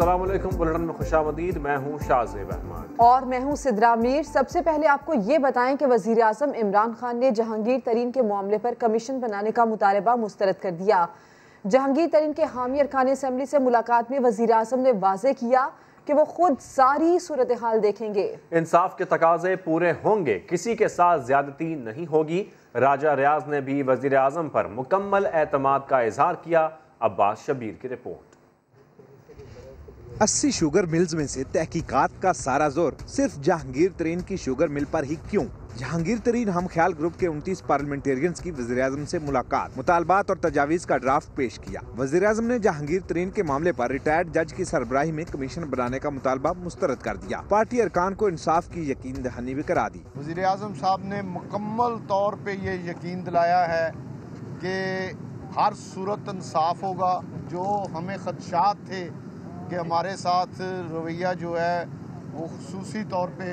अस्सलाम वालेकुम। बुलेटिन में खुशामदीद। मैं हूँ शाहज़ेब अहमद और मैं हूँ सिद्रा मीर। सबसे पहले आपको ये बताएं कि वज़ीर आज़म इमरान खान ने जहांगीर तरीन के मामले पर कमीशन बनाने का मुतालबा मुस्तरद कर दिया। जहांगीर तरीन के हामी अरकान असम्बली से मुलाकात में वज़ीर आज़म ने वाज़े किया कि वो खुद सारी सूरत हाल देखेंगे। इंसाफ के तकाजे पूरे होंगे, किसी के साथ ज्यादती नहीं होगी। राजा रियाज ने भी वज़ीर आज़म पर मुकम्मल एतमाद का इजहार किया। अब्बास शबीर की रिपोर्ट। 80 शुगर मिल्स में से तहकीकात का सारा जोर सिर्फ जहांगीर तरीन की शुगर मिल पर ही क्यों? जहांगीर तरीन हम ख्याल ग्रुप के 29 पार्लियामेंटेरियंस की वज़ीर आज़म से मुलाकात, मुतालबात और तजावीज़ का ड्राफ्ट पेश किया। वज़ीर आज़म ने जहांगीर तरीन के मामले पर रिटायर्ड जज की सरबराही में कमीशन बनाने का मुतालबा मुस्तरद कर दिया। पार्टी अरकान को इंसाफ की यकीन दहानी भी करा दी। वज़ीर आज़म साहब ने मुकम्मल तौर पे ये यकीन दिलाया है कि हर सूरत इंसाफ होगा। जो हमें खदशात थे कि हमारे साथ रवैया जो है वो खुसूसी तौर पे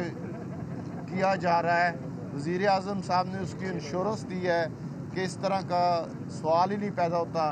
किया जा रहा है, वज़ीर आज़म साहब ने उसकी इंश्योरेंस दी है कि इस तरह का सवाल ही नहीं पैदा होता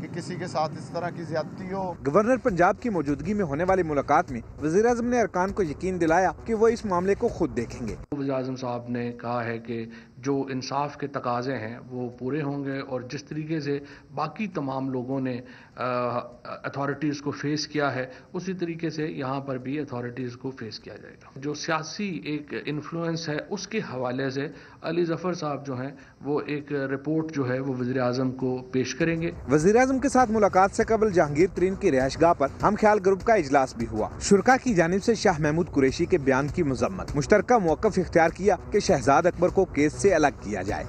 कि किसी के साथ इस तरह की ज्यादती हो। गवर्नर पंजाब की मौजूदगी में होने वाली मुलाकात में वज़ीर आज़म ने अरकान को यकीन दिलाया कि वो इस मामले को खुद देखेंगे। वज़ीर आज़म साहब ने कहा है कि जो इंसाफ के तकाजे हैं वो पूरे होंगे और जिस तरीके से बाकी तमाम लोगों ने अथॉरिटीज़ को फेस किया है उसी तरीके से यहाँ पर भी अथॉरिटीज़ को फेस किया जाएगा। जो सियासी एक इन्फ्लुएंस है उसके हवाले से अली ज़फ़र साहब जो हैं वो एक रिपोर्ट जो है वो वज़ीर आज़म को पेश करेंगे। वज़ीर आज़म के साथ मुलाकात से कबल जहांगीर तरीन की रिहाइशगाह पर हम ख्याल ग्रुप का इजलास भी हुआ। शुरका की जानिब से शाह महमूद कुरैशी के बयान की मजम्मत, मुश्तरका मौक़िफ़ इख्तियार किया कि शहजाद अकबर को केस से अलग किया जाए।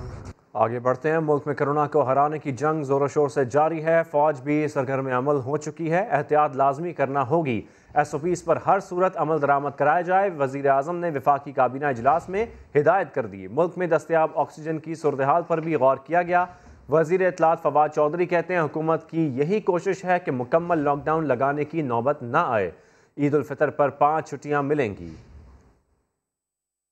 आगे बढ़ते हैं। मुल्क में कोरोना को हराने की जंग जोरों शोर से जारी है। फौज भी सरगर्म अमल हो चुकी है। एहतियात लाजमी करना होगी। SOPs पर हर सूरत अमल दरामद कराया जाए। वज़ीर आज़म ने वफाकी काबीना इजलास में हिदायत कर दी। मुल्क में दस्तयाब ऑक्सीजन की सूरत हाल पर भी गौर किया गया। वज़ीर इत्तलात फवाद चौधरी कहते हैं हुकूमत की यही कोशिश है कि मुकम्मल लॉकडाउन लगाने की नौबत न आए। ईद उल फितर पर 5 छुट्टियाँ मिलेंगी।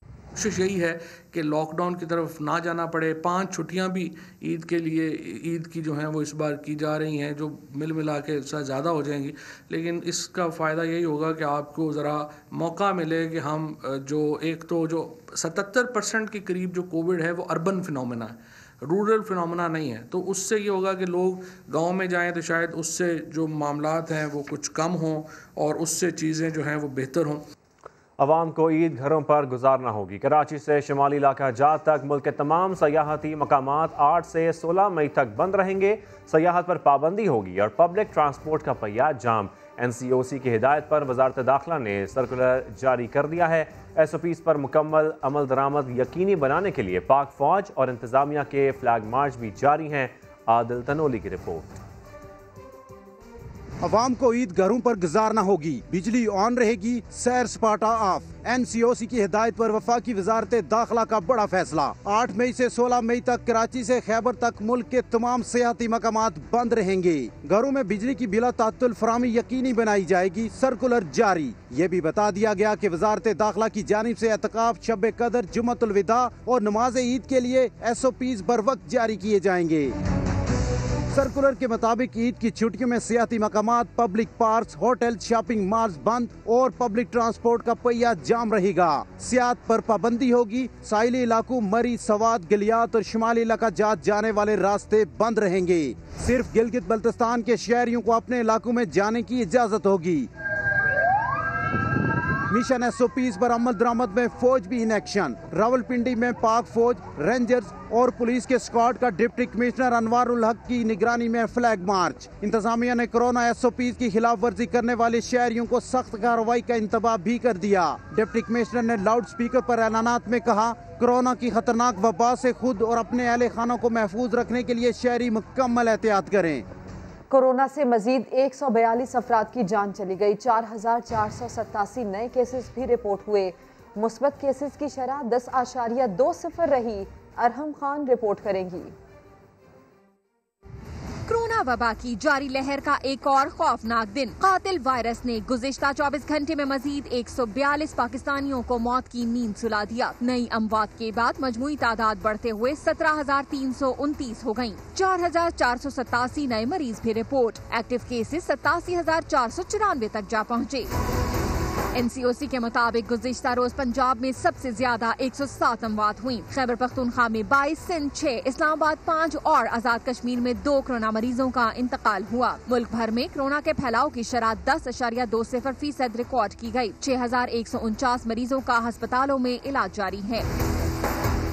कोशिश यही है कि लॉकडाउन की तरफ ना जाना पड़े। 5 छुट्टियां भी ईद के लिए, ईद की जो हैं वो इस बार की जा रही हैं, जो मिल मिला के ज़्यादा हो जाएंगी। लेकिन इसका फ़ायदा यही होगा कि आपको ज़रा मौका मिले कि हम जो एक तो जो 77% के करीब जो कोविड है वो अर्बन फिनोमेना है, रूरल फिनोमेना नहीं है। तो उससे ये होगा कि लोग गांव में जाएं तो शायद उससे जो मामलात हैं वो कुछ कम हों और उससे चीज़ें जो हैं वो बेहतर हों। अवाम को ईद घरों पर गुजारना होगी। कराची से शुमाली इलाका जात तक मुल्क के तमाम सयाहती मकामात 8 से 16 मई तक बंद रहेंगे। सयाहत पर पाबंदी होगी और पब्लिक ट्रांसपोर्ट का पहिया जाम। NCOC की हिदायत पर वजारत दाखिला ने सर्कुलर जारी कर दिया है। SOPs पर मुकम्मल अमल दरामद यकीनी बनाने के लिए पाक फौज और इंतजामिया के फ्लैग मार्च भी जारी हैं। आदिल तनोली की रिपोर्ट। अवाम को ईद घरों पर गुजारना होगी, बिजली ऑन रहेगी, सैर सपाटा ऑफ। NCOC की हिदायत पर वफाकी वजारत दाखिला का बड़ा फैसला। 8 मई से 16 मई तक कराची से खैबर तक मुल्क के तमाम सियाहती मकामात बंद रहेंगे। घरों में बिजली की बिला तात्तुल फराहमी यकीनी बनाई जाएगी। सर्कुलर जारी। ये भी बता दिया गया कि वजारत दाखिला की जानिब से एतकाफ, शब कदर, जुम्मतुल विदा और नमाज ईद के लिए SOPs बर वक्त जारी किए जाएंगे। सर्कुलर के मुताबिक ईद की छुट्टियों में सियाहती मकामात, public park, hotel, shopping malls बंद और पब्लिक ट्रांसपोर्ट का पहिया जाम रहेगा। सियाहत पर पाबंदी होगी। साहिली इलाकों मरी, सवात, गलियात और शुमाली इलाका जात जाने वाले रास्ते बंद रहेंगे। सिर्फ गिलगित बल्तिस्तान के शहरियों को अपने इलाकों में जाने की इजाजत होगी। मिशन SOPs पर अमल दरामद में फौज भी इन एक्शन। रावलपिंडी में पाक फौज, रेंजर्स और पुलिस के स्क्वाड का डिप्टी कमिश्नर अनवारुल हक की निगरानी में फ्लैग मार्च। इंतजामिया ने कोरोना SOPs की खिलाफ वर्जी करने वाले शहरियों को सख्त कार्रवाई का इंतबाह भी कर दिया। डिप्टी कमिश्नर ने लाउड स्पीकर पर ऐलानात में कहा, कोरोना की खतरनाक वबा से खुद और अपने अहले खानों को महफूज रखने के लिए शहरी मुकम्मल एहतियात करें। कोरोना से मजीद 142 अफराद की जान चली गई। 4487 नए केसेस भी रिपोर्ट हुए। मुस्बत केसेस की शरह 10.20 रही। अरहम खान रिपोर्ट करेंगी। कोरोना वबा की जारी लहर का एक और खौफनाक दिन। कातिल वायरस ने गुज़िश्ता 24 घंटे में मजीद 142 पाकिस्तानियों को मौत की नींद सुला दिया। नई अमवात के बाद मजमूई तादाद बढ़ते हुए 17,329 हो गयी। 4,487 नए मरीज भी रिपोर्ट। एक्टिव केसेस 87,494 तक जा पहुँचे। NCOC के मुताबिक गुज़िश्ता रोज पंजाब में सबसे ज्यादा 107 अमवात हुई। खैबर पख्तूनख्वा में 22, सिंध 6, इस्लामाबाद 5 और आजाद कश्मीर में 2 कोरोना मरीजों का इंतकाल हुआ। मुल्क भर में कोरोना के फैलाव की शरह 10.20% रिकॉर्ड की गई। 6,149 मरीजों का अस्पतालों में इलाज जारी है।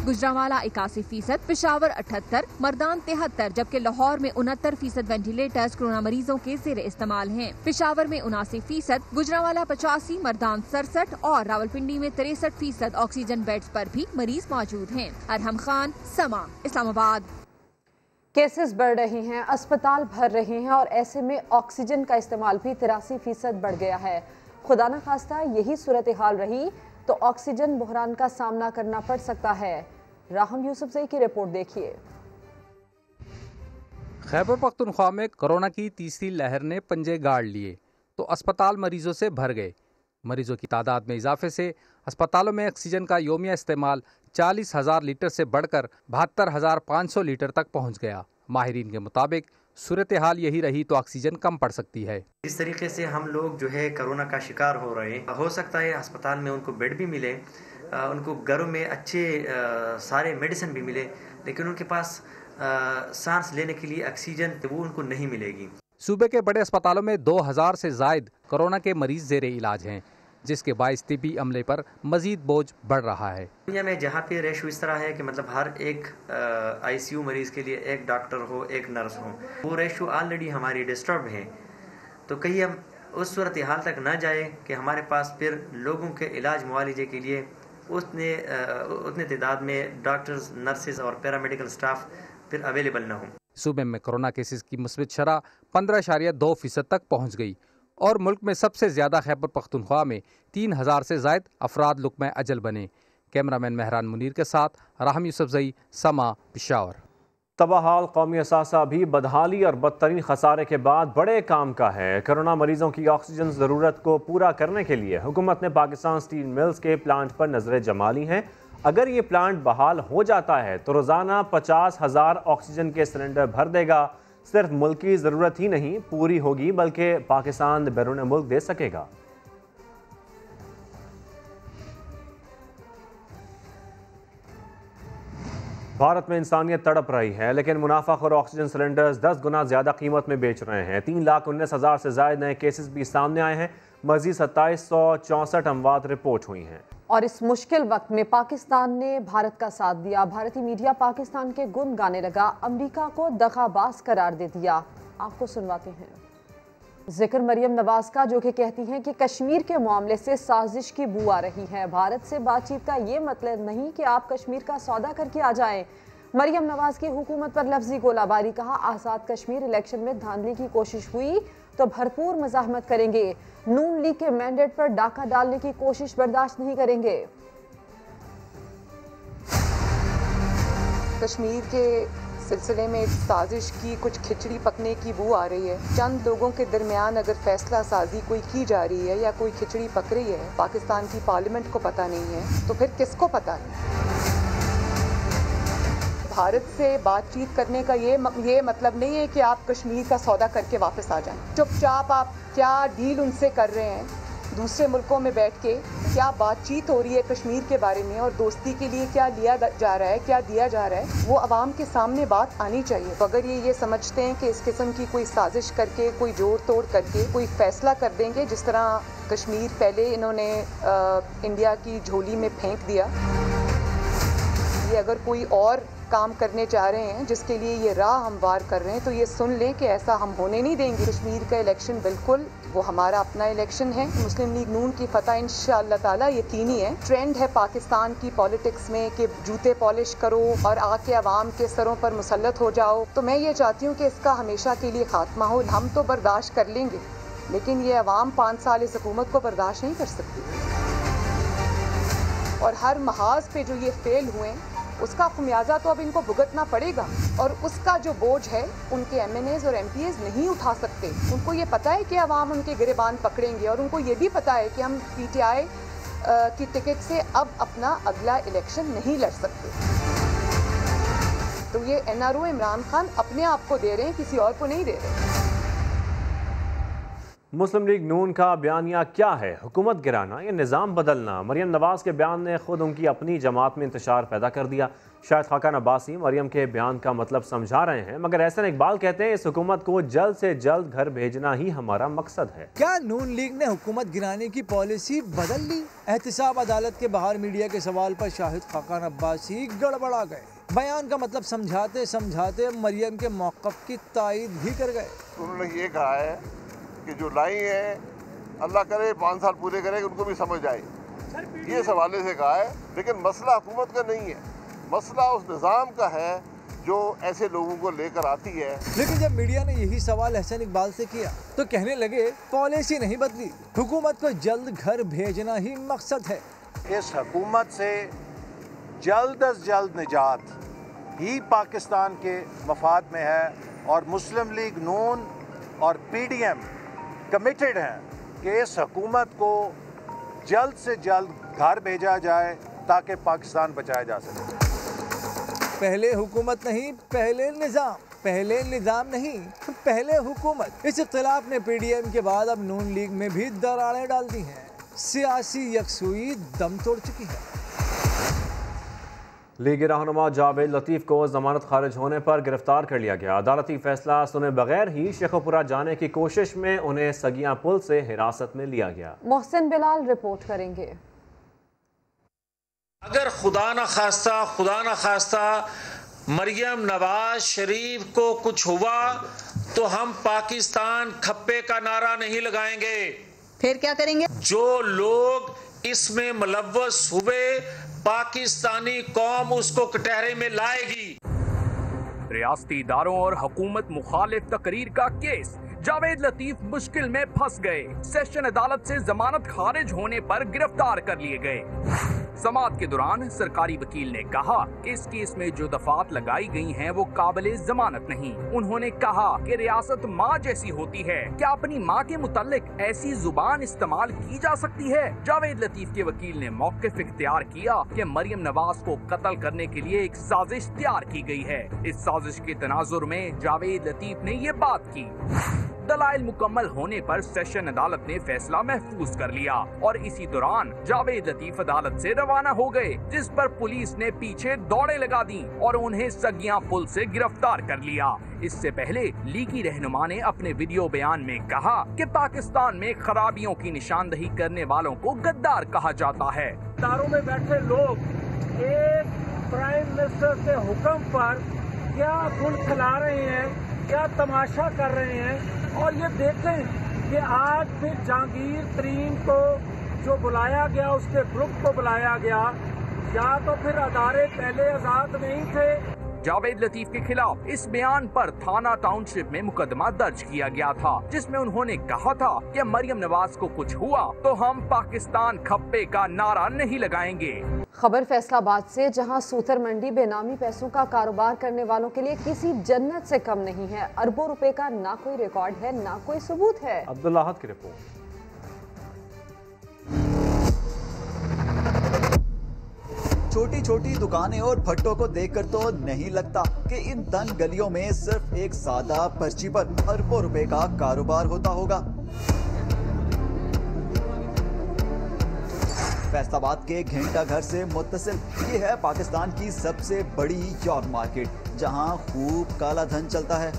गुजरांवाला 81%, पेशावर 78, मर्दान 73, जबकि लाहौर में 69% वेंटिलेटर्स कोरोना मरीजों के ज़ेर इस्तेमाल हैं। पेशावर में 79%, गुजरांवाला 85, मर्दान 67 और रावलपिंडी में 63% ऑक्सीजन बेड्स पर भी मरीज मौजूद हैं। अरहम खान, समा, इस्लामाबाद। केसेस बढ़ रहे हैं, अस्पताल भर रहे हैं और ऐसे में ऑक्सीजन का इस्तेमाल भी 83% बढ़ गया है। खुदा न खास्ता यही सूरत हाल रही तो ऑक्सीजन बहरान का सामना करना पड़ सकता है। राहम यूसुफजई की रिपोर्ट देखिए। खैबर पख्तूनख्वा में कोरोना की तीसरी लहर ने पंजे गाड़ लिए तो अस्पताल मरीजों से भर गए। मरीजों की तादाद में इजाफे से अस्पतालों में ऑक्सीजन का योमिया इस्तेमाल 40,000 लीटर से बढ़कर 72,500 लीटर तक पहुंच गया। माहिरीन के मुताबिक सूरत हाल यही रही तो ऑक्सीजन कम पड़ सकती है। इस तरीके से हम लोग जो है कोरोना का शिकार हो रहे हैं। हो सकता है अस्पताल में उनको बेड भी मिले, उनको घरों में अच्छे सारे मेडिसिन भी मिले, लेकिन उनके पास सांस लेने के लिए ऑक्सीजन वो उनको नहीं मिलेगी। सूबे के बड़े अस्पतालों में 2000 से जायद कोरोना के मरीज ज़ेरे इलाज हैं, जिसके बाइस तिब्बी अमले पर मजीद बोझ बढ़ रहा है। दुनिया में जहाँ पे रेशो इस तरह है कि मतलब हर एक ICU मरीज के लिए एक डॉक्टर हो, एक नर्स हो, वो रेशो ऑलरेडी हमारी डिस्टर्ब है। तो कहीं हम उस सूरत हाल तक ना जाए कि हमारे पास फिर लोगों के इलाज मुआलजे के लिए उतने तादाद में डॉक्टर्स, नर्सेज और पैरामेडिकल स्टाफ फिर अवेलेबल ना हो। सूबे में कोरोना केसेस की मुस्बत शरह 15.2% तक पहुँच गई और मुल्क में सबसे ज्यादा खैबर पख्तूनख्वा में 3000 से जायद अफराद लुक़्मा अजल बने। कैमरामैन मेहरान मुनीर के साथ राहम यूसुफजई, समा, पेशावर। तबाहाल कौमी असासा भी बदहाली और बदतरीन खसारे के बाद बड़े काम का है। कोरोना मरीजों की ऑक्सीजन ज़रूरत को पूरा करने के लिए हुकूमत ने पाकिस्तान स्टील मिल्स के प्लांट पर नजरें जमा ली हैं। अगर ये प्लांट बहाल हो जाता है तो रोज़ाना 50,000 ऑक्सीजन के सिलेंडर भर देगा। सिर्फ मुल्क की ज़रूरत ही नहीं पूरी होगी बल्कि पाकिस्तान बैरून मुल्क दे सकेगा। भारत में इंसानियत तड़प रही है, लेकिन मुनाफाखोर ऑक्सीजन सिलेंडर्स 10 गुना ज़्यादा कीमत में बेच रहे हैं। 3,19,000 से ज़ायद नए केसेस भी सामने आए हैं। मज़ीद 2764 अमवात रिपोर्ट हुई हैं। और इस मुश्किल वक्त में पाकिस्तान ने भारत का साथ दिया। भारतीय मीडिया पाकिस्तान के गुण गाने लगा, अमेरिका को दगाबाज करार दे दिया। आपको सुनवाते हैं जिक्र मरियम नवाज का, जो कि कहती हैं कि कश्मीर के मामले से साजिश की बू आ रही है। भारत से बातचीत का ये मतलब नहीं कि आप कश्मीर का सौदा करके आ जाएं। मरियम नवाज की हुकूमत पर लफ्जी गोलाबारी। कहा, आज़ाद कश्मीर इलेक्शन में धांधली की कोशिश हुई तो भरपूर मज़ाहमत करेंगे। नून लीग के मैंडेट पर डाका डालने की कोशिश बर्दाश्त नहीं करेंगे। कश्मीर के सिलसिले में साजिश की कुछ खिचड़ी पकने की बू आ रही है। चंद लोगों के दरमियान अगर फैसला साजी कोई की जा रही है या कोई खिचड़ी पक रही है, पाकिस्तान की पार्लियामेंट को पता नहीं है तो फिर किसको पता है? भारत से बातचीत करने का ये मतलब नहीं है कि आप कश्मीर का सौदा करके वापस आ जाएं। चुपचाप आप क्या डील उनसे कर रहे हैं, दूसरे मुल्कों में बैठ के क्या बातचीत हो रही है कश्मीर के बारे में और दोस्ती के लिए क्या लिया जा रहा है, क्या दिया जा रहा है, वो अवाम के सामने बात आनी चाहिए। अगर ये समझते हैं कि इस किस्म की कोई साजिश करके, कोई जोड़ तोड़ करके कोई फैसला कर देंगे, जिस तरह कश्मीर पहले इन्होंने इंडिया की झोली में फेंक दिया, ये अगर कोई और काम करने जा रहे हैं जिसके लिए ये राह हमवार कर रहे हैं तो ये सुन लें कि ऐसा हम होने नहीं देंगे। कश्मीर का इलेक्शन बिल्कुल वो हमारा अपना इलेक्शन है। मुस्लिम लीग नून की फतह इंशाअल्लाह ताला यकीनी है। ट्रेंड है पाकिस्तान की पॉलिटिक्स में कि जूते पॉलिश करो और आके अवाम के सरों पर मुसल्लत हो जाओ। तो मैं ये चाहती हूँ कि इसका हमेशा के लिए खात्मा हो। हम तो बर्दाश्त कर लेंगे, लेकिन ये अवाम 5 साल इस हुकूमत को बर्दाश्त नहीं कर सकती। और हर महाज पे जो ये फेल हुए उसका खमियाजा तो अब इनको भुगतना पड़ेगा और उसका जो बोझ है उनके MNAs और MPAs नहीं उठा सकते। उनको ये पता है कि अवाम उनके गिरेबान पकड़ेंगे और उनको ये भी पता है कि हम PTI की टिकट से अब अपना अगला इलेक्शन नहीं लड़ सकते। तो ये NRO इमरान खान अपने आप को दे रहे हैं, किसी और को नहीं दे रहे। मुस्लिम लीग नून का बयानिया क्या है? हुकूमत गिराना या निज़ाम बदलना? मरियम नवाज के बयान ने खुद उनकी अपनी जमात में इंतशार पैदा कर दिया। शायद खाकान अब्बासी मरियम के बयान का मतलब समझा रहे हैं, मगर एहसन इकबाल कहते हैं इस हुकूमत को जल्द से जल्द घर भेजना ही हमारा मकसद है। क्या नून लीग ने हुकूमत गिराने की पॉलिसी बदल ली? एहतिसाब अदालत के बाहर मीडिया के सवाल पर शाहिद खाकान अब्बासी गड़बड़ा गए। बयान का मतलब समझाते समझाते मरियम के मौक़िफ़ की तायद भी कर गए। उन्होंने ये कहा है कि जो लाई है अल्लाह करे 5 साल पूरे करे उनको भी समझ आए, ये सवाले से कहा है। लेकिन मसला हुकूमत का नहीं है, मसला उस निज़ाम का है जो ऐसे लोगों को लेकर आती है। लेकिन जब मीडिया ने यही सवाल एहसन इकबाल से किया तो कहने लगे पॉलिसी नहीं बदली, हुकूमत को जल्द घर भेजना ही मकसद है। इस हुकूमत से जल्द अज जल्द निजात ही पाकिस्तान के मफाद में है और मुस्लिम लीग नून और PDM कमिटेड हैं कि इस हुकूमत को जल्द से जल्द घर भेजा जाए ताकि पाकिस्तान बचाया जा सके। पहले हुकूमत नहीं पहले निज़ाम, पहले निज़ाम नहीं पहले हुकूमत। इस इख्तिलाफ ने PDM के बाद अब नून लीग में भी दरारें डाल दी हैं। सियासी यकसुई दम तोड़ चुकी है। लीग रहनुमा जावेद लतीफ़ को जमानत खारिज होने पर गिरफ्तार कर लिया गया। अदालती फैसला सुने बगैर ही शेखोपुरा जाने की कोशिश में उन्हें सगिया पुल से हिरासत में लिया गया। मोहसिन बिलाल रिपोर्ट करेंगे। अगर खुदा न खास्ता मरियम नवाज शरीफ को कुछ हुआ तो हम पाकिस्तान खप्पे का नारा नहीं लगाएंगे। फिर क्या करेंगे? जो लोग इसमें मुलव्वस हुए पाकिस्तानी कौम उसको कटहरे में लाएगी। रियासती इदारों और हुकूमत मुखालिफ तकरीर का केस, जावेद लतीफ मुश्किल में फंस गए। सेशन अदालत से जमानत खारिज होने पर गिरफ्तार कर लिए गए। समाअत के दौरान सरकारी वकील ने कहा कि इस केस में जो दफात लगाई गई हैं वो काबिले जमानत नहीं। उन्होंने कहा कि रियासत माँ जैसी होती है, क्या अपनी माँ के मुतालिक ऐसी जुबान इस्तेमाल की जा सकती है? जावेद लतीफ के वकील ने मौक़िफ़ इख्तियार किया कि मरियम नवाज को कत्ल करने के लिए एक साजिश तैयार की गई है। इस साजिश के तनाजुर में जावेद लतीफ ने ये बात की। दलाइल मुकम्मल होने पर सेशन अदालत ने फैसला महफूज कर लिया और इसी दौरान जावेद लतीफ अदालत से रवाना हो गए, जिस पर पुलिस ने पीछे दौड़े लगा दी और उन्हें सगिया पुल से गिरफ्तार कर लिया। इससे पहले लीगी रहनुमा ने अपने वीडियो बयान में कहा कि पाकिस्तान में खराबियों की निशानदही करने वालों को गद्दार कहा जाता है। दारों में बैठे लोग एक प्राइम मिनिस्टर के हुक्म पर क्या गुल खिला रहे हैं, क्या तमाशा कर रहे हैं। और ये देखें कि आज फिर जहांगीर तरीन को जो बुलाया गया, उसके ग्रुप को बुलाया गया, या तो फिर अदारे पहले आजाद नहीं थे। जावेद लतीफ के खिलाफ इस बयान पर थाना टाउनशिप में मुकदमा दर्ज किया गया था, जिसमें उन्होंने कहा था कि मरियम नवाज को कुछ हुआ तो हम पाकिस्तान खप्पे का नारा नहीं लगाएंगे। खबर फैसलाबाद से, जहां सूतर मंडी बेनामी पैसों का कारोबार करने वालों के लिए किसी जन्नत से कम नहीं है। अरबों रुपए का ना कोई रिकॉर्ड है ना कोई सबूत है। अब्दुल्ला अहद की रिपोर्ट। छोटी छोटी दुकानें और भट्टों को देखकर तो नहीं लगता कि इन तंग गलियों में सिर्फ एक सादा पर्ची पर अरबों रुपए का कारोबार होता होगा। फैसलाबाद के घंटा घर से मुत्तसिल ये है पाकिस्तान की सबसे बड़ी यॉर्क मार्केट, जहां खूब काला धन चलता है।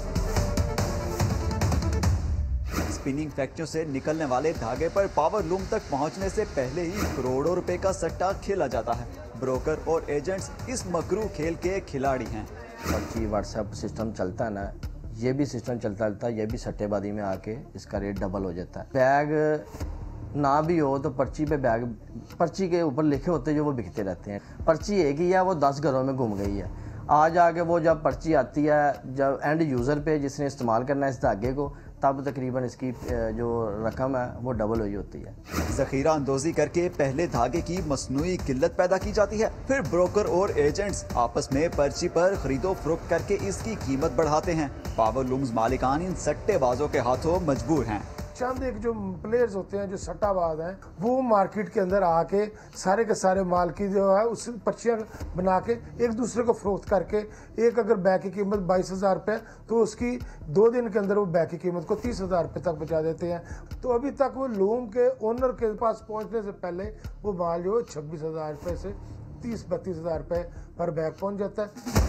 स्पिनिंग फैक्ट्रियों से निकलने वाले धागे पर पावर लूम तक पहुंचने से पहले ही करोड़ों रुपए का सट्टा खेला जाता है। ब्रोकर और एजेंट्स इस मकरू खेल के खिलाड़ी हैं। पर्ची व्हाट्सएप सिस्टम चलता है ना, ये भी सिस्टम चलता रहता है, ये भी सट्टेबाजी में आके इसका रेट डबल हो जाता है। बैग ना भी हो तो पर्ची पे बैग, पर्ची के ऊपर लिखे होते हैं जो वो बिकते रहते हैं। पर्ची एक ही है, वो 10 घरों में घूम गई है। आज आके वो जब पर्ची आती है, जब एंड यूज़र पे जिसने इस्तेमाल करना है इस धागे को, तब तकरीबन इसकी जो रकम है वो डबल हुई होती है। जखीरा अंदोजी करके पहले धागे की मसनूई किल्लत पैदा की जाती है, फिर ब्रोकर और एजेंट्स आपस में पर्ची पर खरीदो फरोख्त करके इसकी कीमत बढ़ाते हैं। पावर लूम्स मालिकान इन सट्टेबाजों के हाथों मजबूर हैं। चंद एक जो प्लेयर्स होते हैं जो सट्टाबाज हैं वो मार्केट के अंदर आके सारे के सारे माल की जो है उस पर्चियाँ बना के एक दूसरे को फरोख्त करके, एक अगर बैग की कीमत 22,000 रुपये तो उसकी 2 दिन के अंदर वो बैग की कीमत को 30,000 रुपये तक पहुँचा देते हैं। तो अभी तक वो लूम के ओनर के पास पहुँचने से पहले वो माल जो 26,000 रुपये से 30-32,000 रुपये पर बैग पहुँच जाता है।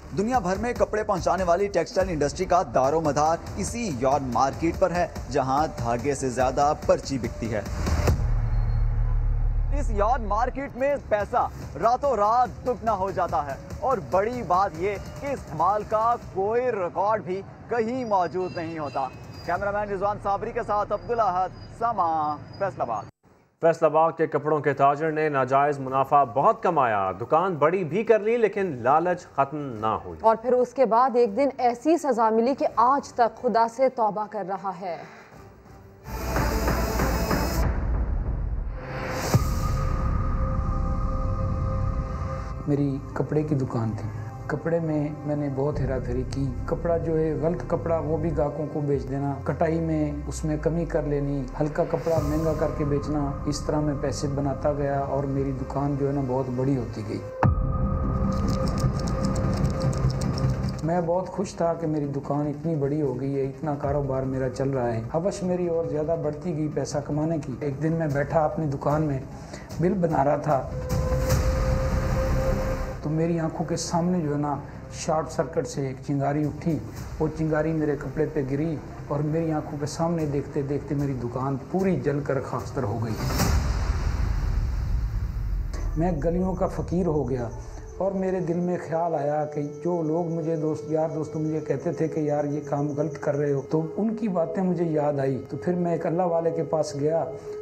दुनिया भर में कपड़े पहुंचाने वाली टेक्सटाइल इंडस्ट्री का दारोमदार इसी यॉर्न मार्केट पर है, जहां धागे से ज्यादा पर्ची बिकती है। इस यॉर्न मार्केट में पैसा रातों रात दुगना हो जाता है और बड़ी बात ये कि इस माल का कोई रिकॉर्ड भी कहीं मौजूद नहीं होता। कैमरामैन रिजवान साबरी के साथ अब्दुल अहद, समा, फैसलाबाद। फैसलाबाद के कपड़ों के ताजर ने नाजायज मुनाफा बहुत कमाया, दुकान बड़ी भी कर ली लेकिन लालच खत्म ना हुई। और फिर उसके बाद एक दिन ऐसी सजा मिली कि आज तक खुदा से तौबा कर रहा है। मेरी कपड़े की दुकान थी, कपड़े में मैंने बहुत हेरा फेरी की। कपड़ा जो है गलत कपड़ा वो भी ग्राहकों को बेच देना, कटाई में उसमें कमी कर लेनी, हल्का कपड़ा महंगा करके बेचना, इस तरह मैं पैसे बनाता गया और मेरी दुकान जो है ना बहुत बड़ी होती गई। मैं बहुत खुश था कि मेरी दुकान इतनी बड़ी हो गई है, इतना कारोबार मेरा चल रहा है। हवस मेरी और ज़्यादा बढ़ती गई पैसा कमाने की। एक दिन मैं बैठा अपनी दुकान में बिल बना रहा था तो मेरी आंखों के सामने जो है ना शॉर्ट सर्किट से एक चिंगारी उठी। वो चिंगारी मेरे कपड़े पे गिरी और मेरी आंखों के सामने देखते देखते मेरी दुकान पूरी जलकर खाकस्तर हो गई। मैं गलियों का फ़कीर हो गया और मेरे दिल में ख्याल आया कि जो लोग मुझे यार दोस्त मुझे कहते थे कि यार ये काम गलत कर रहे हो, तो उनकी बातें मुझे याद आई। तो फिर मैं एक अल्लाह वाले के पास गया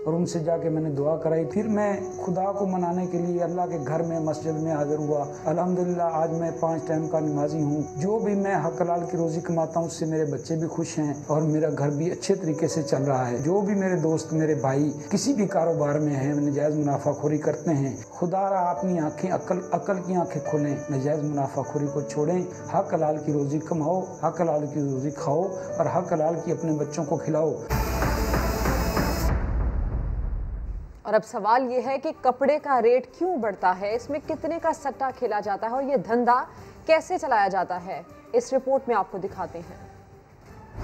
और उनसे जाके मैंने दुआ कराई। फिर मैं खुदा को मनाने के लिए अल्लाह के घर में मस्जिद में हाजिर हुआ। अल्हम्दुलिल्लाह आज मैं 5 टाइम का नमाजी हूँ। जो भी मैं हक हलाल की रोज़ी कमाता हूँ उससे मेरे बच्चे भी खुश हैं और मेरा घर भी अच्छे तरीके से चल रहा है। जो भी मेरे दोस्त मेरे भाई किसी भी कारोबार में हैं, नजायज़ मुनाफाखोरी करते हैं, खुदा रहा अपनी आँखें अक्ल की आँखें खोलें, नजायज़ मुनाफाखोरी को छोड़ें, हक हलाल की रोज़ी कमाओ, हक हलाल की रोज़ी खाओ और हक हलाल की अपने बच्चों को खिलाओ। और अब सवाल ये है कि कपड़े का रेट क्यों बढ़ता है, इसमें कितने का सट्टा खेला जाता है और ये धंधा कैसे चलाया जाता है, इस रिपोर्ट में आपको दिखाते हैं।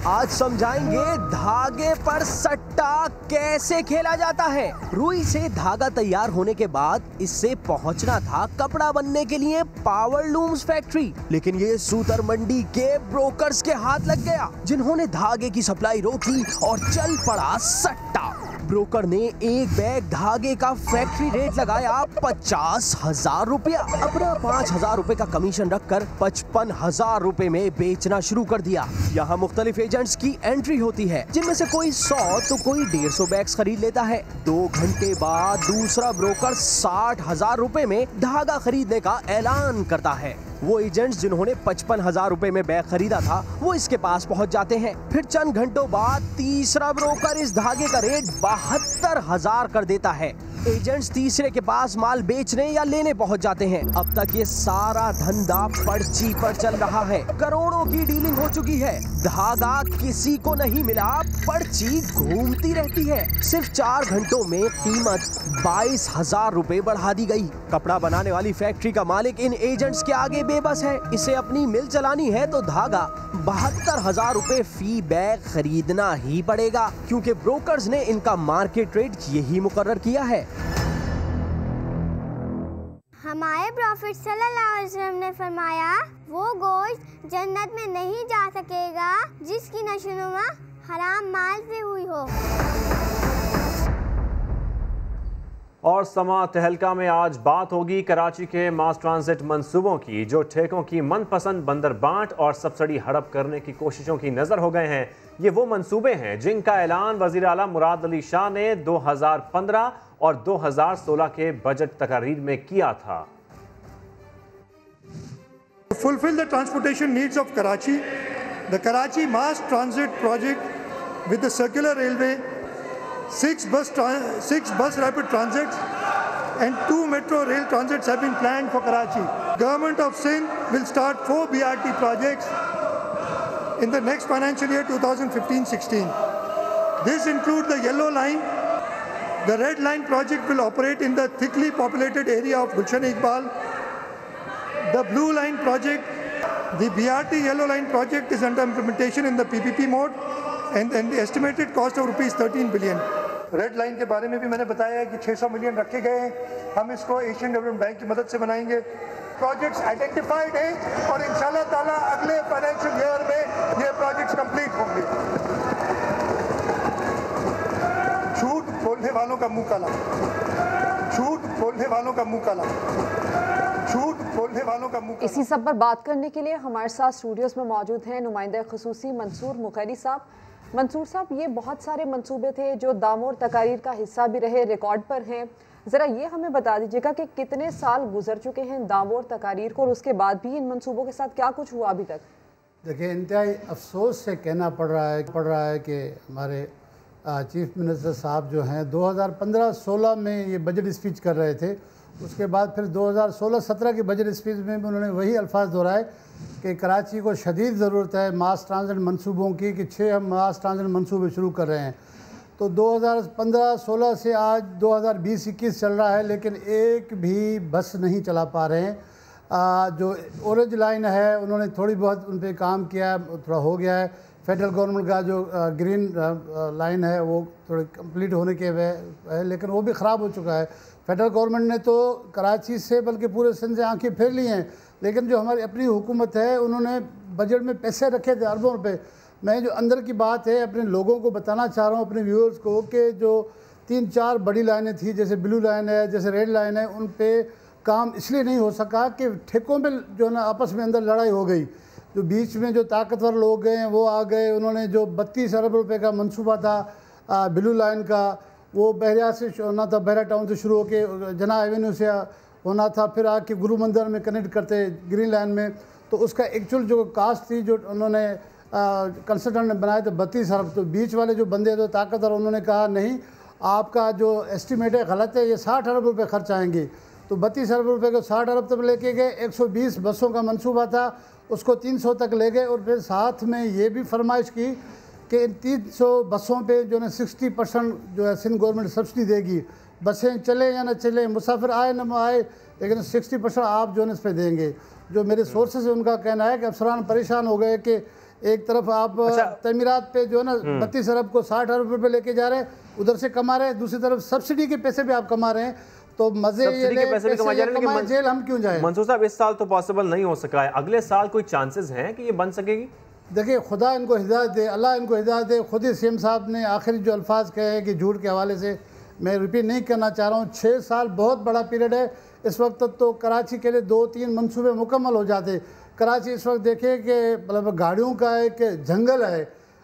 आज समझाएंगे धागे पर सट्टा कैसे खेला जाता है। रुई से धागा तैयार होने के बाद इससे पहुंचना था कपड़ा बनने के लिए पावर लूम्स फैक्ट्री, लेकिन ये सूतर मंडी के ब्रोकर्स के हाथ लग गया, जिन्होंने धागे की सप्लाई रोकी और चल पड़ा सट्टा। ब्रोकर ने एक बैग धागे का फैक्ट्री रेट लगाया 50,000 रुपया। अपना 5,000 रुपए का कमीशन रखकर 55,000 रुपए में बेचना शुरू कर दिया। यहाँ मुख्तलिफ एजेंट्स की एंट्री होती है, जिनमें से कोई 100 तो कोई 150 बैग्स खरीद लेता है। 2 घंटे बाद दूसरा ब्रोकर 60,000 रुपए में धागा खरीदने का ऐलान करता है। वो एजेंट्स जिन्होंने 55,000 रुपए में बैग खरीदा था वो इसके पास पहुंच जाते हैं। फिर चंद घंटों बाद तीसरा ब्रोकर इस धागे का रेट 72,000 कर देता है। एजेंट्स तीसरे के पास माल बेचने या लेने पहुंच जाते हैं। अब तक ये सारा धंधा पर्ची पर चल रहा है। करोड़ों की डीलिंग हो चुकी है। धागा किसी को नहीं मिला, पर्ची घूमती रहती है। सिर्फ 4 घंटों में कीमत 22,000 रुपए बढ़ा दी गई। कपड़ा बनाने वाली फैक्ट्री का मालिक इन एजेंट्स के आगे बेबस है। इसे अपनी मिल चलानी है तो धागा 72,000 रुपए फी बैग खरीदना ही पड़ेगा, क्योंकि ब्रोकर्स ने इनका मार्केट रेट यही मुकर्रर किया है। हमारे प्रॉफिट सल्लल्लाहु अलैहि वसल्लम ने फरमाया, वो गोश्त जन्नत में नहीं जा सकेगा जिसकी नशोनुमा हराम माल से हुई हो। और समा तहलका में आज बात होगी कराची के मास ट्रांजिट मंसूबों की, जो ठेकों की मनपसंद बंदर बांट और सब्सिडी हड़प करने की कोशिशों की नजर हो गए हैं। ये वो मंसूबे हैं जिनका ऐलान वजीर आला मुराद अली शाह ने 2015 और 2016 के बजट तकारीर में किया था। fulfill the transportation needs of Karachi, The Karachi Mass Transit Project with the circular railway, 6 bus rapid transits and 2 metro rail transits have been planned for Karachi. Government of Sindh will start 4 BRT projects in the next financial year 2015-16. This includes the Yellow Line. The Red Line project will operate in the thickly populated area of Gulshan Iqbal. The Blue Line project, the BRT Yellow Line project is under implementation in the PPP mode and the estimated cost of ₹13 billion. Red line के बारे में भी मैंने बताया है कि 600 million रखे गए हैं, हम इसको एशियन डेवलपमेंट बैंक की मदद से बनाएंगे। प्रोजेक्ट्स आइडेंटिफाइड हैं और इंशाल्लाह ताला अगले फाइनेंशियल ईयर में ये प्रोजेक्ट्स कंप्लीट होंगे। झूठ बोलने वालों का मुंह काला, झूठ बोलने वालों का मुंह काला, झूठ बोलने वालों का मुंह काला। इसी सब पर बात करने के लिए हमारे साथ स्टूडियोज में मौजूद हैं नुमाइंदा खुसूसी मंसूर मुखैरी साहब। मंसूर साहब, ये बहुत सारे मंसूबे थे जो दामोर तकारीर का हिस्सा भी रहे, रिकॉर्ड पर हैं। ज़रा ये हमें बता दीजिएगा कि कितने साल गुजर चुके हैं दामोर तकारीर को और उसके बाद भी इन मंसूबों के साथ क्या कुछ हुआ अभी तक? देखिए, इंतहाई अफसोस से कहना पड़ रहा है कि हमारे चीफ मिनिस्टर साहब जो हैं 2015-16 में ये बजट स्पीच कर रहे थे, उसके बाद फिर 2016-17 की बजट स्पीच में भी उन्होंने वही अल्फाज दोहराए कि कराची को शदीद ज़रूरत है मास ट्रांजिट मंसूबों की, कि 6 हम मास ट्रांजिट मंसूबे शुरू कर रहे हैं। तो 2015-16 से आज 2020-21 चल रहा है, लेकिन एक भी बस नहीं चला पा रहे हैं। जो ऑरेंज लाइन है उन्होंने थोड़ी बहुत उन पर काम किया, थोड़ा हो गया है। फेडरल गवर्नमेंट का जो ग्रीन लाइन है वो थोड़ी कंप्लीट होने के है, लेकिन वो भी ख़राब हो चुका है। फेडरल गवर्नमेंट ने तो कराची से बल्कि पूरे सिंध से आंखें फेर ली हैं, लेकिन जो हमारी अपनी हुकूमत है उन्होंने बजट में पैसे रखे थे अरबों रुपए। मैं जो अंदर की बात है अपने लोगों को बताना चाह रहा हूँ, अपने व्यूअर्स को, कि जो 3-4 बड़ी लाइनें थी, जैसे ब्लू लाइन है, जैसे रेड लाइन है, उन पे काम इसलिए नहीं हो सका कि ठेकों पे जो है ना आपस में अंदर लड़ाई हो गई। जो बीच में जो ताकतवर लोग गए वो आ गए, उन्होंने जो 32 अरब रुपए का मंसूबा था ब्लू लाइन का, वो बहरिया से होना था, बहरा टाउन से शुरू होकर जना एवेन्यू से होना था, फिर आके गुरु मंदिर में कनेक्ट करते ग्रीन लाइन में। तो उसका एक्चुअल जो कास्ट थी जो उन्होंने कंसल्टेंट ने बनाए थे 32 अरब। तो बीच वाले जो बंदे जो ताकतवर उन्होंने कहा नहीं, आपका जो एस्टिमेट है गलत है, ये 60 अरब रुपये खर्च आएंगे। तो 32 अरब रुपये को 60 अरब तक लेके गए। 120 बसों का मंसूबा था, उसको 300 तक ले गए, और फिर साथ में ये भी फरमाइश की कि इन 300 बसों पे जो है 60% जो है सिंध गवर्नमेंट सब्सिडी देगी, बसें चले या ना चले, मुसाफिर आए ना आए, लेकिन 60% आप जो है इस पर देंगे। जो मेरे सोर्सेज है उनका कहना है कि अफसरान परेशान हो गए कि एक तरफ आप तमीरात पे जो है ना 32 अरब को 60 अरब रुपये लेके जा रहे हैं, उधर से कमा रहे हैं, दूसरी तरफ सब्सिडी के पैसे भी आप कमा रहे हैं। तो मजे ये कमाए, जेल हम क्यों जाए? मंसूर साहब, इस साल तो पॉसिबल नहीं हो सका है, अगले साल कोई चांसेस हैं कि ये बन सकेगी? देखिए, खुदा इनको हिदायत दे, अल्लाह इनको हिदायत दे। खुद ही सीएम साहब ने आखिरी जो अल्फाज कहे हैं कि झूठ के हवाले से मैं रिपीट नहीं करना चाह रहा हूँ, 6 साल बहुत बड़ा पीरियड है। इस वक्त तो कराची के लिए 2-3 मंसूबे मुकम्मल हो जाते। कराची इस वक्त देखिए कि मतलब गाड़ियों का एक जंगल है।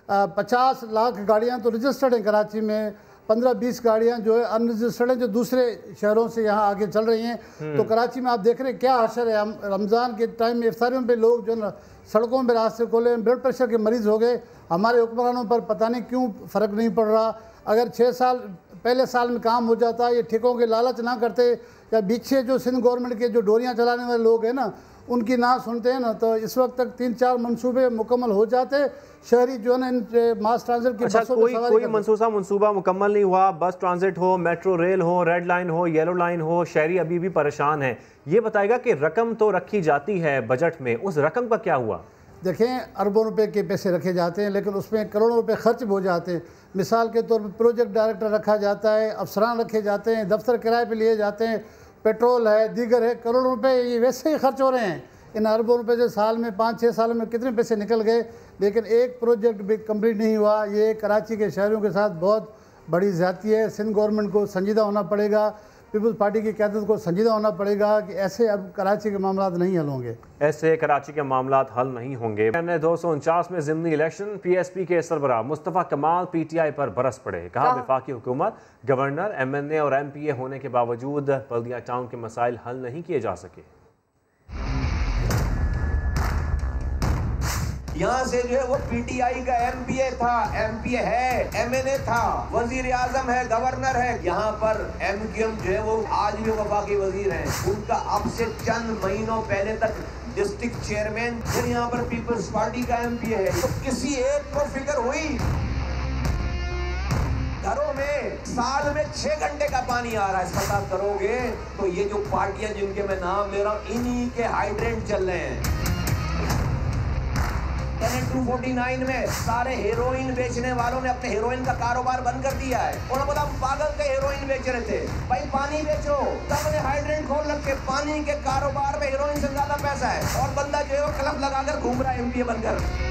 50 लाख गाड़ियाँ तो रजिस्टर्ड हैं कराची में, 15-20 गाड़ियाँ जो है अनरजिस्टर्ड हैं, जो दूसरे शहरों से यहाँ आगे चल रही हैं। तो कराची में आप देख रहे हैं क्या असर है। रमज़ान के टाइम में इफ्तारियों पे लोग जो है ना सड़कों पे रास्ते खोले, ब्लड प्रेशर के मरीज़ हो गए। हमारे हुक्मरानों पर पता नहीं क्यों फ़र्क नहीं पड़ रहा। अगर 6 साल पहले साल में काम हो जाता, ये ठेकों के लालच ना करते, या पीछे जो सिंध गवर्नमेंट के जो डोरियाँ चलाने वाले लोग हैं ना उनकी ना सुनते हैं ना, तो इस वक्त तक 3-4 मंसूबे मुकम्मल हो जाते। शहरी जो है ना इन मास ट्रांजिट की बसों पे सवारी कोई मंसूबा मुकम्मल नहीं हुआ। बस ट्रांजिट हो, मेट्रो रेल हो, रेड लाइन हो, येलो लाइन हो, शहरी अभी भी परेशान है। ये बताएगा कि रकम तो रखी जाती है बजट में, उस रकम का क्या हुआ? देखें, अरबों रुपए के पैसे रखे जाते हैं, लेकिन उसमें करोड़ों रुपए खर्च हो जाते हैं। मिसाल के तौर पर प्रोजेक्ट डायरेक्टर रखा जाता है, अफसरान रखे जाते हैं, दफ्तर किराए पे लिए जाते हैं, पेट्रोल है, दीगर है, करोड़ों रुपए ये वैसे ही खर्च हो रहे हैं। इन अरबों रुपए से साल में 5-6 साल में कितने पैसे निकल गए, लेकिन एक प्रोजेक्ट भी कंप्लीट नहीं हुआ। ये कराची के शहरों के साथ बहुत बड़ी ज़्यादती है। सिंध गवर्नमेंट को संजीदा होना पड़ेगा, पीपल्स पार्टी की क़यादत को संजीदा होना पड़ेगा कि ऐसे अब कराची के मामला नहीं हल होंगे। ऐसे कराची के मामला हल नहीं होंगे। 249 में ज़िमनी इलेक्शन, PSP के सरबराह मुस्तफ़ा कमाल PTI पर बरस पड़े। कहा वफाकी हुकूमत, गवर्नर, MNA और MPA होने के बावजूद बल्दिया टाउन के मसाइल हल नहीं किए जा सके। यहाँ से जो है वो PTI का MPA था, MPA है, MNA था, वजीर आजम है, गवर्नर है। यहाँ पर MQM जो है वो आज भी वफाकी वजीर हैं। उनका अब से चंद महीनों पहले तक डिस्ट्रिक्ट चेयरमैन, फिर यहाँ पर पीपल्स पार्टी का MPA है। तो किसी एक को फिक्र हुई? घरों में साल में 6 घंटे का पानी आ रहा है, पता करोगे तो ये जो पार्टियां जिनके मैं नाम ले रहा हूँ, इन्हीं के हाइड्रेंट चल रहे हैं। 249 में सारे हेरोइन बेचने वालों ने अपने हेरोइन का कारोबार बंद कर दिया है। उन्होंने बोला पागल के हेरोइन बेच रहे थे, भाई पानी बेचो। तब ने हाइड्रेंट खोल रखे, पानी के कारोबार में हेरोइन से ज्यादा पैसा है और बंदा जो है क्लब लगाकर घूम रहा है MPA बनकर।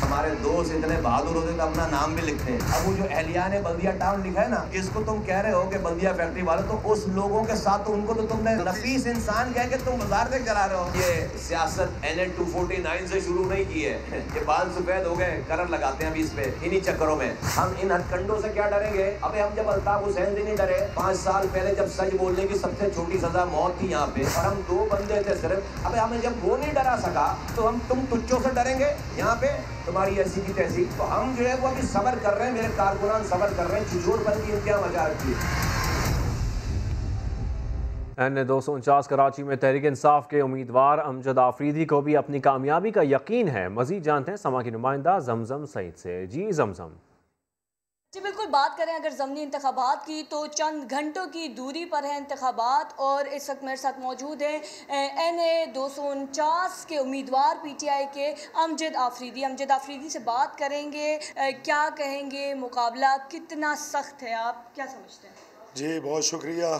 हमारे दोस्त इतने बहादुर होते तो अपना नाम भी लिखते हैं। अब वो जो एहलिया ने बल्दिया टाउन लिखा है ना, इसको तुम कह रहे हो कि बल्दिया फैक्ट्री वाले, तो उस लोगों के साथ तो उनको तो तुमने नफीस इंसान कह के तुम बाजार से चला रहे हो। ये सियासत NL 249 से शुरू नहीं की है, ये बाल सफेद हो गए, कलर लगाते हैं अभी इस पे, इन्हीं चक्करों में। हम इन हथकंडों से क्या डरेंगे? अबे हम जब अल्ताफ हुसैन से नहीं डरे, 5 साल पहले जब सच बोलने की सबसे छोटी सजा मौत थी यहाँ पे, और हम 2 बंदे थे सिर्फ। अबे हमें जब वो नहीं डरा सका तो हम तुम तुच्चों से डरेंगे यहाँ पे? तुम्हारी ऐसी की तैसी। तो हम जो है वो अभी सब्र कर रहे हैं, मेरे कारकुनान सब्र कर रहे हैं। छिछोरपन की इंतहा मचा रखी है। NA 249 कराची में तहरीक इंसाफ के उम्मीदवार अमजद आफरीदी को भी अपनी कामयाबी का यकीन है। मजीद जानते हैं समा की नुमाइंदा जमजम सईद से। जी जमजम। जी बिल्कुल, बात करें अगर ज़मनी इंतखाबात की तो चंद घंटों की दूरी पर है इंतखाबात, और इस वक्त मेरे साथ मौजूद हैं NA 249 के उम्मीदवार PTI के अमजद आफरीदी। अमजद आफरीदी से बात करेंगे, क्या कहेंगे, मुकाबला कितना सख्त है, आप क्या समझते हैं? जी बहुत शुक्रिया।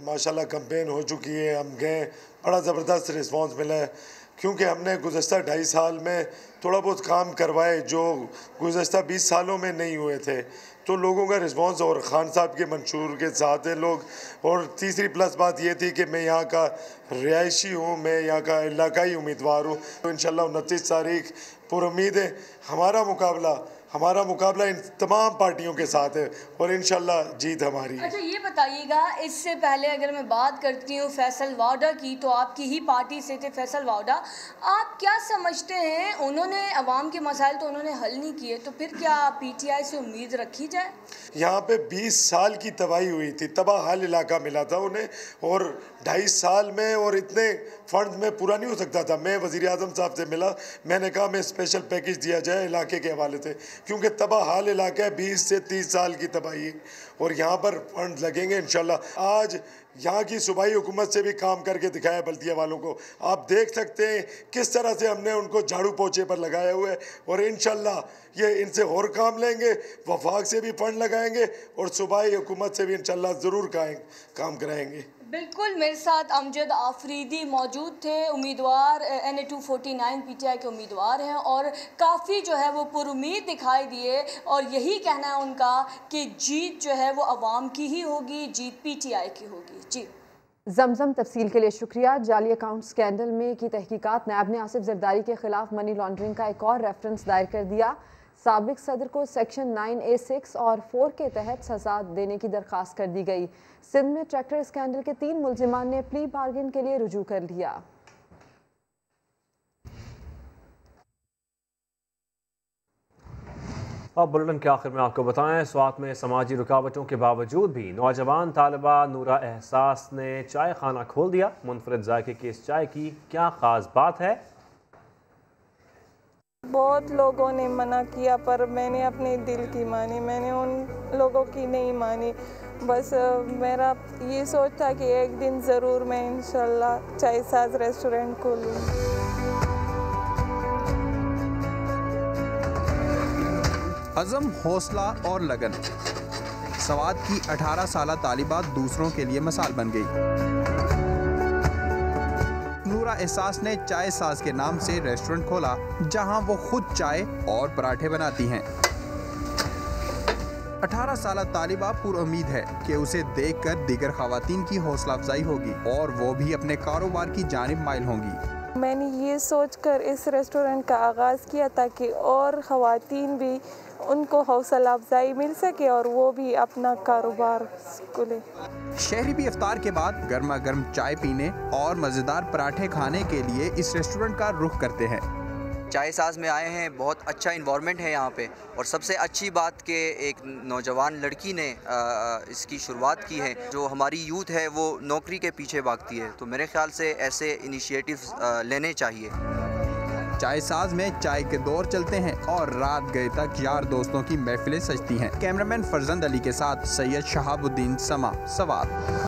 माशाल्लाह कैंपेन हो चुकी है, हम गए, बड़ा ज़बरदस्त रिस्पांस मिला है, क्योंकि हमने गुज़श्ता 2.5 साल में थोड़ा बहुत काम करवाए जो गुज़श्ता 20 सालों में नहीं हुए थे। तो लोगों का रिस्पांस और ख़ान साहब के मंशूर के साथ है लोग। और तीसरी प्लस बात ये थी कि मैं यहाँ का रिहायशी हूँ, मैं यहाँ का इलाकाई उम्मीदवार हूँ। तो इंशाल्लाह 29 तारीख पुरुम्मीद है हमारा मुकाबला इन तमाम पार्टियों के साथ है और इंशाल्लाह जीत हमारी है। अच्छा ये बताइएगा, इससे पहले अगर मैं बात करती हूँ फैसल वाडा की, तो आपकी ही पार्टी से थे फैसल वाडा, आप क्या समझते हैं, उन्होंने अवाम के मसाइल तो उन्होंने हल नहीं किए, तो फिर क्या PTI से उम्मीद रखी जाए? यहाँ पे 20 साल की तबाही हुई थी, तबाह हाल इलाका मिला था उन्हें, और 2.5 साल में और इतने फंड में पूरा नहीं हो सकता था। मैं वज़ीर आज़म साहब से मिला, मैंने कहा मैं स्पेशल पैकेज दिया जाए इलाके के हवाले से, क्योंकि तबाह हाल इलाका है, 20 से 30 साल की तबाही, और यहाँ पर फंड लगेंगे इंशाल्लाह। आज यहाँ की सूबाई हुकूमत से भी काम करके दिखाया बल्दिया वालों को, आप देख सकते हैं किस तरह से हमने उनको झाड़ू पोछे पर लगाया हुआ है, और इंशाल्लाह ये इनसे और काम लेंगे, वफाक से भी फंड लगाएंगे और सूबाई हुकूमत से भी इंशाल्लाह ज़रूर काम कराएंगे। बिल्कुल, मेरे साथ अमजद आफरीदी मौजूद थे, उम्मीदवार NA 249 PTI के उम्मीदवार हैं, और काफ़ी जो है वो पुरुमीद दिखाई दिए, और यही कहना है उनका कि जीत जो है वो अवाम की ही होगी, जीत PTI की होगी। जी जमजम, तफसील के लिए शुक्रिया। जाली अकाउंट स्कैंडल में की तहकीकात, नायब ने आसिफ जरदारी के खिलाफ मनी लॉन्ड्रिंग का एक और रेफरेंस दायर कर दिया। साबिक सदर को सेक्शन 9A6 और 4 के तहत सजा देने की दरख्वास्त कर दी गई। सिंध में ट्रैक्टर स्कैंडल के 3 मुलजिमान ने प्ली बार्गेन के लिए रुजू कर लिया। अब बुलेटिन के आखिर में आपको बताएं, स्वात में समाजी रुकावटों के बावजूद भी नौजवान तालिबा नूरा एहसास ने चाय खाना खोल दिया। मुनफरद जायके की इस चाय की क्या ख़ास बात है? बहुत लोगों ने मना किया, पर मैंने अपने दिल की मानी, मैंने उन लोगों की नहीं मानी। बस मेरा ये सोच था कि एक दिन ज़रूर मैं इंशाल्लाह चाय साज रेस्टोरेंट खोलूँ। अज़म, हौसला और लगन, स्वात की 18 साल तालिबा दूसरों के लिए मिसाल बन गई। नूरा एहसास ने चाय साज के नाम से रेस्टोरेंट खोला, जहां वो खुद चाय और पराठे बनाती हैं। 18 साल तालिबा पुरुम्मीद है कि उसे देखकर दीगर खवातीन की हौसला अफजाई होगी और वो भी अपने कारोबार की जानिब माइल होंगी। मैंने ये सोचकर इस रेस्टोरेंट का आगाज़ किया ताकि और ख़वातीन भी उनको हौसला अफजाई मिल सके और वो भी अपना कारोबार खोले। शहरी भी इफ्तार के बाद गर्मा गर्म चाय पीने और मज़ेदार पराठे खाने के लिए इस रेस्टोरेंट का रुख करते हैं। चाय साज में आए हैं, बहुत अच्छा इन्वायरमेंट है यहाँ पे। और सबसे अच्छी बात कि एक नौजवान लड़की ने इसकी शुरुआत की है। जो हमारी यूथ है वो नौकरी के पीछे भागती है, तो मेरे ख्याल से ऐसे इनिशिएटिव्स लेने चाहिए। चाय साज में चाय के दौर चलते हैं और रात गए तक यार दोस्तों की महफिलें सजती हैं। कैमरामैन फरजंद अली के साथ सैयद शहाबुद्दीन समा, सवात।